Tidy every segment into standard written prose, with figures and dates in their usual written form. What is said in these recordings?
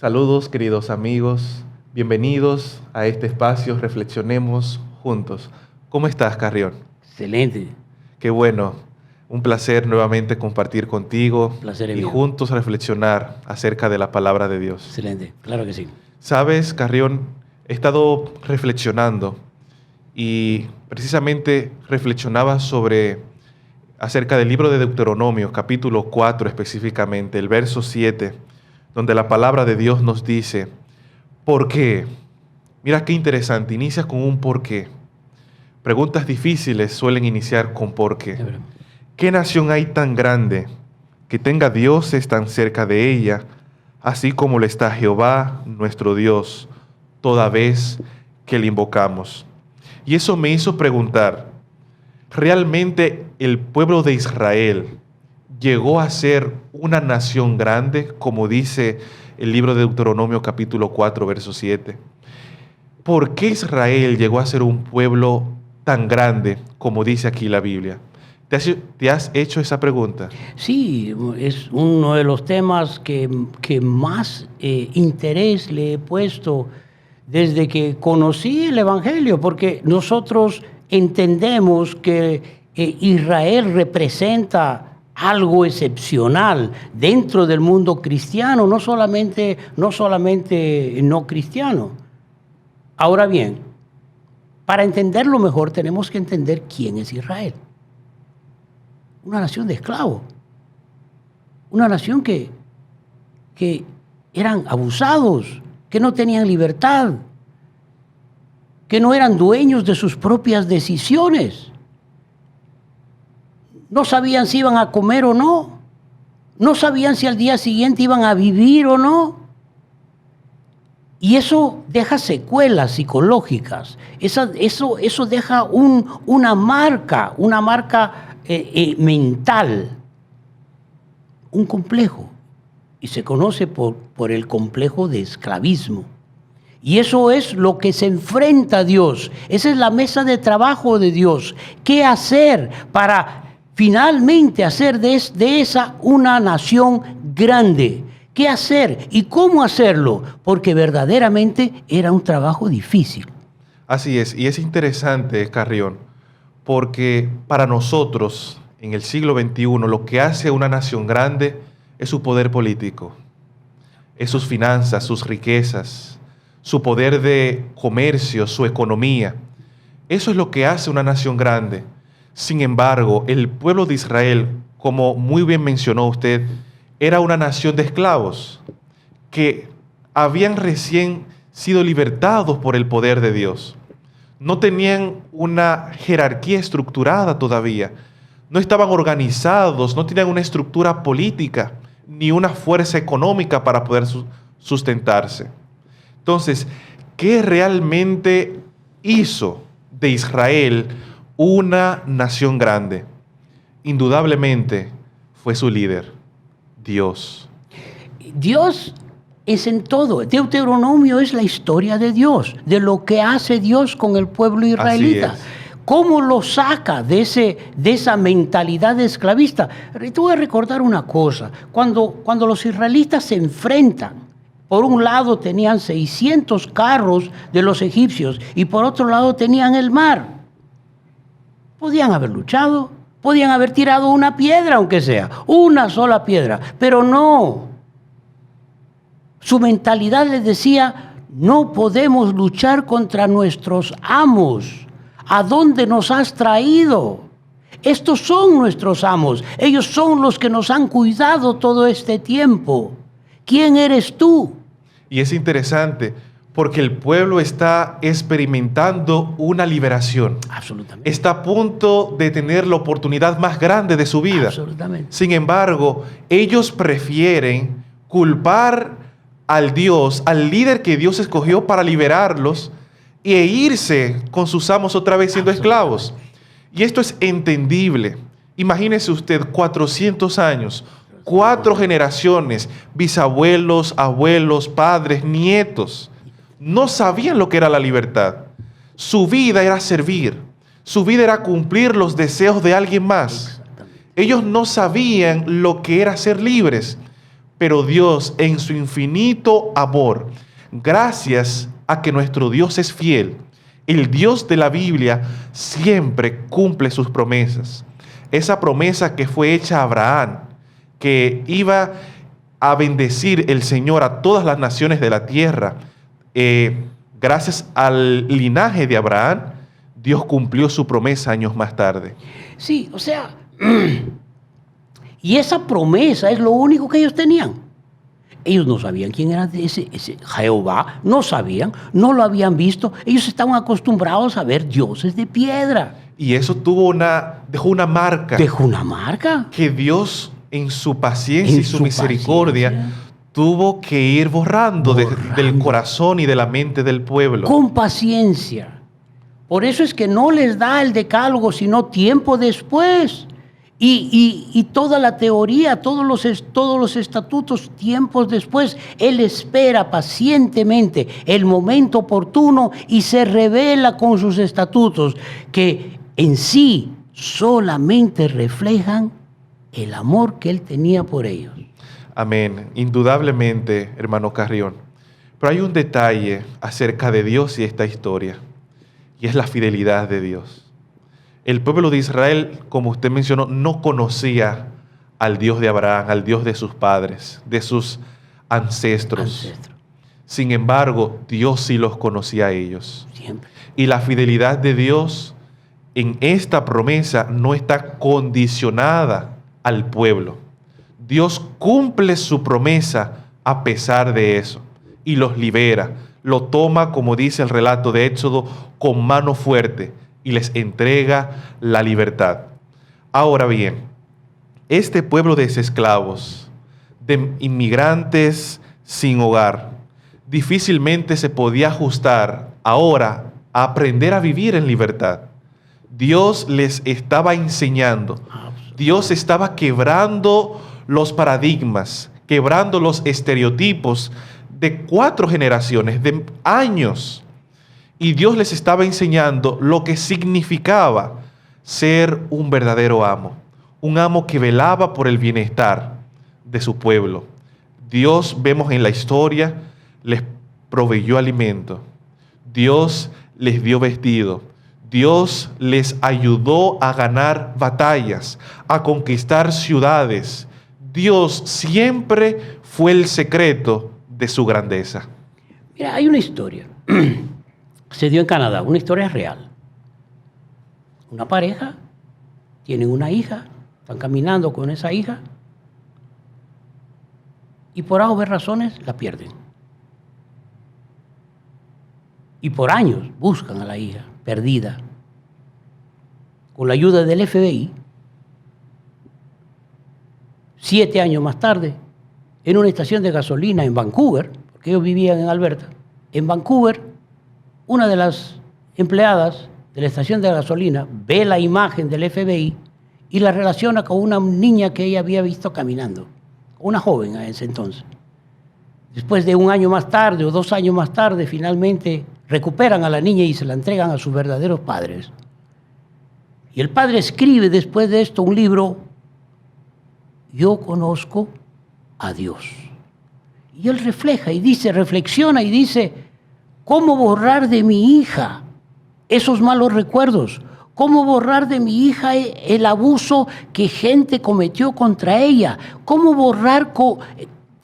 Saludos, queridos amigos. Bienvenidos a este espacio Reflexionemos Juntos. ¿Cómo estás, Carrión? Excelente. Qué bueno. Un placer nuevamente compartir contigo Placer es y mío. juntos reflexionar acerca de la palabra de Dios. Excelente, claro que sí. Sabes, Carrión, he estado reflexionando y precisamente reflexionaba acerca del libro de Deuteronomio, capítulo 4 específicamente, el verso 7, donde la palabra de Dios nos dice, ¿por qué? Mira qué interesante, inicia con un por qué. Preguntas difíciles suelen iniciar con por qué. Es verdad. ¿Qué nación hay tan grande que tenga dioses tan cerca de ella, así como lo está Jehová, nuestro Dios, toda vez que le invocamos? Y eso me hizo preguntar, ¿realmente el pueblo de Israel llegó a ser una nación grande, como dice el libro de Deuteronomio capítulo 4, verso 7? ¿Por qué Israel llegó a ser un pueblo tan grande, como dice aquí la Biblia? ¿Te has hecho esa pregunta? Sí, es uno de los temas que más interés le he puesto desde que conocí el Evangelio, porque nosotros entendemos que Israel representa algo excepcional dentro del mundo cristiano, no solamente no cristiano. Ahora bien, para entenderlo mejor tenemos que entender quién es Israel. Una nación de esclavos, una nación que eran abusados, que no tenían libertad, que no eran dueños de sus propias decisiones. No sabían si iban a comer o no, no sabían si al día siguiente iban a vivir o no. Y eso deja secuelas psicológicas, eso deja una marca mental, un complejo, y se conoce por el complejo de esclavismo. Y eso es lo que se enfrenta a Dios, esa es la mesa de trabajo de Dios. ¿Qué hacer para finalmente hacer de esa una nación grande? ¿Qué hacer y cómo hacerlo? Porque verdaderamente era un trabajo difícil. Así es, y es interesante, Carrión, porque para nosotros, en el siglo XXI, lo que hace una nación grande es su poder político, es sus finanzas, sus riquezas, su poder de comercio, su economía. Eso es lo que hace una nación grande. Sin embargo, el pueblo de Israel, como muy bien mencionó usted, era una nación de esclavos que habían recién sido libertados por el poder de Dios. No tenían una jerarquía estructurada todavía. No estaban organizados, no tenían una estructura política ni una fuerza económica para poder sustentarse. Entonces, ¿qué realmente hizo de Israel una nación grande? Indudablemente fue su líder, Dios. Dios es en todo. Deuteronomio es la historia de Dios, de lo que hace Dios con el pueblo israelita. Así es. ¿Cómo lo saca de esa mentalidad esclavista? Te voy a recordar una cosa. Cuando los israelitas se enfrentan, por un lado tenían 600 carros de los egipcios y por otro lado tenían el mar. Podían haber luchado, podían haber tirado una piedra, aunque sea, una sola piedra, pero no. Su mentalidad les decía, no podemos luchar contra nuestros amos. ¿A dónde nos has traído? Estos son nuestros amos. Ellos son los que nos han cuidado todo este tiempo. ¿Quién eres tú? Y es interesante porque el pueblo está experimentando una liberación. Absolutamente. Está a punto de tener la oportunidad más grande de su vida. Absolutamente. Sin embargo, ellos prefieren culpar al Dios, al líder que Dios escogió para liberarlos e irse con sus amos otra vez siendo esclavos. Y esto es entendible. Imagínese usted 400 años, 4 generaciones, bisabuelos, abuelos, padres, nietos. No sabían lo que era la libertad. Su vida era servir. Su vida era cumplir los deseos de alguien más. Ellos no sabían lo que era ser libres. Pero Dios, en su infinito amor, gracias a que nuestro Dios es fiel, el Dios de la Biblia siempre cumple sus promesas. Esa promesa que fue hecha a Abraham, que iba a bendecir el Señor a todas las naciones de la tierra, gracias al linaje de Abraham, Dios cumplió su promesa años más tarde. Sí, o sea, y esa promesa es lo único que ellos tenían. Ellos no sabían quién era ese Jehová, no sabían, no lo habían visto. Ellos estaban acostumbrados a ver dioses de piedra. Y eso dejó una marca. Dejó una marca. Que Dios, en su paciencia y su misericordia, tuvo que ir borrando del corazón y de la mente del pueblo. Con paciencia. Por eso es que no les da el decálogo, sino tiempo después. Y toda la teoría, todos los estatutos, tiempos después, Él espera pacientemente el momento oportuno y se revela con sus estatutos, que en sí solamente reflejan el amor que Él tenía por ellos. Amén. Indudablemente, hermano Carrión. Pero hay un detalle acerca de Dios y esta historia, y es la fidelidad de Dios. El pueblo de Israel, como usted mencionó, no conocía al Dios de Abraham, al Dios de sus padres, de sus ancestros. Sin embargo, Dios sí los conocía a ellos. Siempre. Y la fidelidad de Dios en esta promesa no está condicionada al pueblo. Dios cumple su promesa a pesar de eso y los libera. Lo toma, como dice el relato de Éxodo, con mano fuerte y les entrega la libertad. Ahora bien, este pueblo de esclavos, de inmigrantes sin hogar, difícilmente se podía ajustar ahora a aprender a vivir en libertad. Dios les estaba enseñando, Dios estaba quebrando los paradigmas, quebrando los estereotipos de 4 generaciones, de años. Y Dios les estaba enseñando lo que significaba ser un verdadero amo, un amo que velaba por el bienestar de su pueblo. Dios, vemos en la historia, les proveyó alimento. Dios les dio vestido. Dios les ayudó a ganar batallas, a conquistar ciudades. Dios siempre fue el secreto de su grandeza. Mira, hay una historia. Se dio en Canadá, una historia real. Una pareja, tienen una hija, están caminando con esa hija y por A o B razones la pierden. Y por años buscan a la hija perdida. Con la ayuda del FBI, 7 años más tarde, en una estación de gasolina en Vancouver, porque ellos vivían en Alberta, en Vancouver, una de las empleadas de la estación de gasolina ve la imagen del FBI y la relaciona con una niña que ella había visto caminando, una joven a ese entonces. Después de 1 año más tarde o 2 años más tarde, finalmente recuperan a la niña y se la entregan a sus verdaderos padres. Y el padre escribe después de esto un libro, Yo conozco a Dios. Y él refleja y dice, reflexiona y dice, ¿cómo borrar de mi hija esos malos recuerdos? ¿Cómo borrar de mi hija el abuso que gente cometió contra ella? ¿Cómo borrar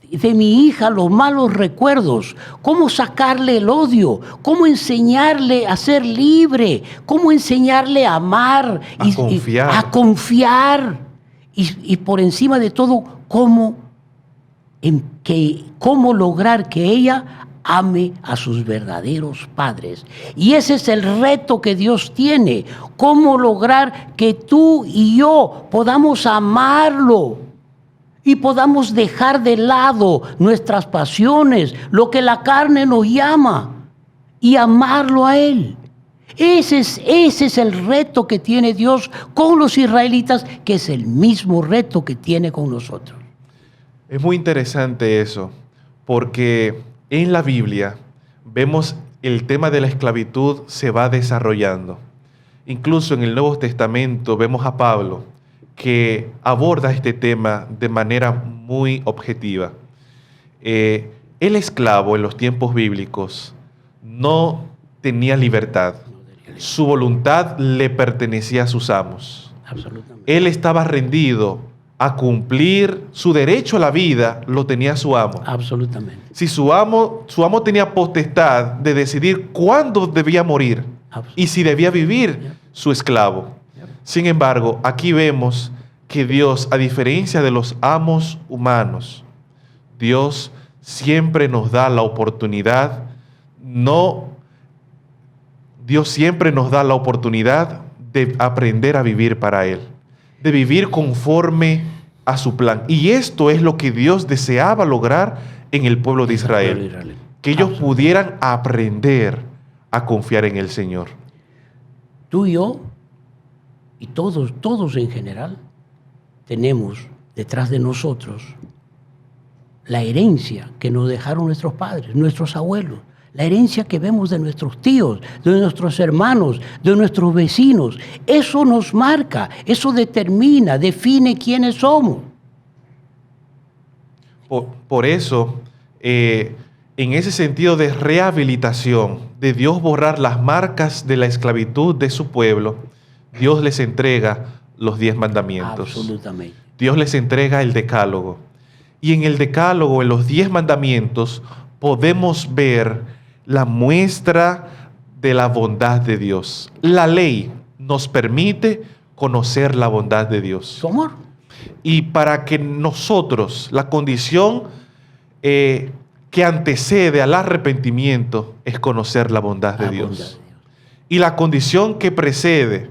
de mi hija los malos recuerdos? ¿Cómo sacarle el odio? ¿Cómo enseñarle a ser libre? ¿Cómo enseñarle a amar? A confiar. Y por encima de todo, ¿cómo lograr que ella ame a sus verdaderos padres? Y ese es el reto que Dios tiene. ¿Cómo lograr que tú y yo podamos amarlo y podamos dejar de lado nuestras pasiones, lo que la carne nos llama, y amarlo a Él? Ese es el reto que tiene Dios con los israelitas, que es el mismo reto que tiene con nosotros. Es muy interesante eso, porque en la Biblia vemos el tema de la esclavitud se va desarrollando. Incluso en el Nuevo Testamento vemos a Pablo que aborda este tema de manera muy objetiva. el esclavo en los tiempos bíblicos no tenía libertad. Su voluntad le pertenecía a sus amos. Absolutamente. Él estaba rendido a cumplir su derecho a la vida, lo tenía su amo. Absolutamente. Si su amo tenía potestad de decidir cuándo debía morir y si debía vivir su esclavo. Sin embargo, aquí vemos que Dios, a diferencia de los amos humanos, Dios siempre nos da la oportunidad, Dios siempre nos da la oportunidad de aprender a vivir para Él, de vivir conforme a su plan. Y esto es lo que Dios deseaba lograr en el pueblo de Israel, que ellos pudieran aprender a confiar en el Señor. Tú y yo, y todos en general, tenemos detrás de nosotros la herencia que nos dejaron nuestros padres, nuestros abuelos, la herencia que vemos de nuestros tíos, de nuestros hermanos, de nuestros vecinos. Eso nos marca, eso determina, define quiénes somos. Por eso, en ese sentido de rehabilitación, de Dios borrar las marcas de la esclavitud de su pueblo, Dios les entrega los 10 mandamientos. Absolutamente. Dios les entrega el decálogo. Y en el decálogo, en los 10 mandamientos, podemos ver la muestra de la bondad de Dios. La ley nos permite conocer la bondad de Dios. Su amor. Y para que nosotros, la condición que antecede al arrepentimiento es conocer la bondad de Dios. Y la condición que precede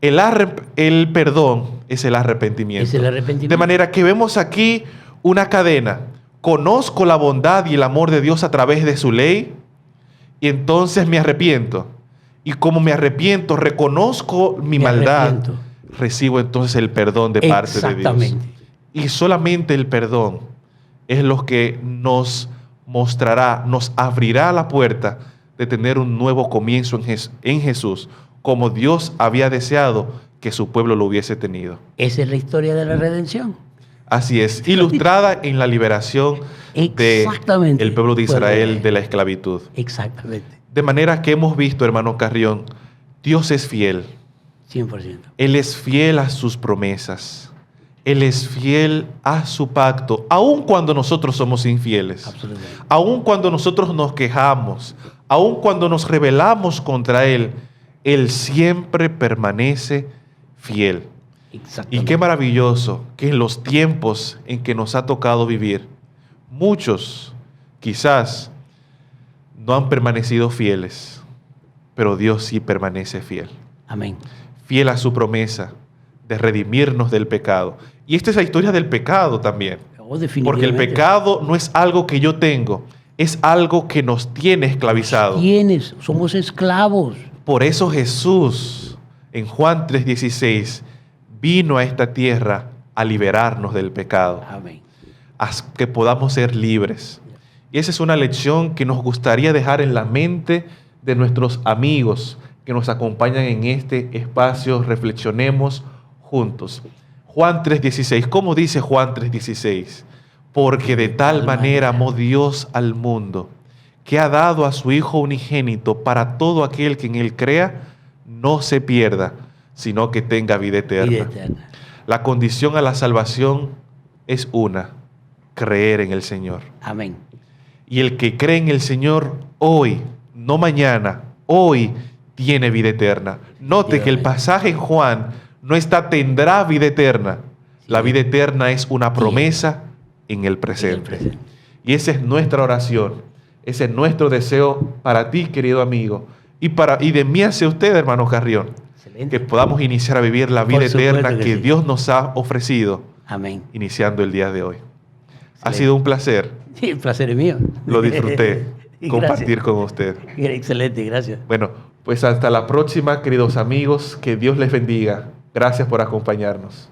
el perdón es el arrepentimiento. Es el arrepentimiento. De manera que vemos aquí una cadena. Conozco la bondad y el amor de Dios a través de su ley y entonces me arrepiento. Y como me arrepiento, reconozco mi maldad, recibo entonces el perdón de parte de Dios. Y solamente el perdón es lo que nos mostrará, nos abrirá la puerta de tener un nuevo comienzo en Jesús, como Dios había deseado que su pueblo lo hubiese tenido. Esa es la historia de la redención. Así es, ilustrada en la liberación del pueblo de Israel de la esclavitud. Exactamente. De manera que hemos visto, hermano Carrión, Dios es fiel. 100%. Él es fiel a sus promesas. Él es fiel a su pacto, aun cuando nosotros somos infieles. Absolutamente. Aun cuando nosotros nos quejamos, aun cuando nos rebelamos contra Él, Él siempre permanece fiel. Y qué maravilloso que en los tiempos en que nos ha tocado vivir, muchos quizás no han permanecido fieles, pero Dios sí permanece fiel. Amén. Fiel a su promesa de redimirnos del pecado. Y esta es la historia del pecado también. Porque el pecado no es algo que yo tengo, es algo que nos tiene esclavizados. ¿Quiénes? Somos esclavos. Por eso Jesús, en Juan 3:16, vino a esta tierra a liberarnos del pecado. Amén. A que podamos ser libres. Y esa es una lección que nos gustaría dejar en la mente de nuestros amigos que nos acompañan en este espacio. Reflexionemos juntos. Juan 3:16. ¿Cómo dice Juan 3:16? Porque de tal manera amó Dios al mundo, que ha dado a su Hijo unigénito para todo aquel que en Él crea, no se pierda, sino que tenga vida eterna. La condición a la salvación es una: creer en el Señor. Amén. Y el que cree en el Señor hoy, no mañana, hoy tiene vida eterna. Note que el pasaje en Juan no está tendrá vida eterna. La vida eterna es una promesa en el presente. Y esa es nuestra oración. Ese es nuestro deseo para ti, querido amigo. Y de mí hacia usted, hermano Carrión. Excelente. Que podamos iniciar a vivir la vida eterna que Dios nos ha ofrecido. Amén. Iniciando el día de hoy. Excelente. Ha sido un placer. Sí, el placer es mío. Lo disfruté. Compartir con usted. Excelente, gracias. Bueno, pues hasta la próxima, queridos amigos. Que Dios les bendiga. Gracias por acompañarnos.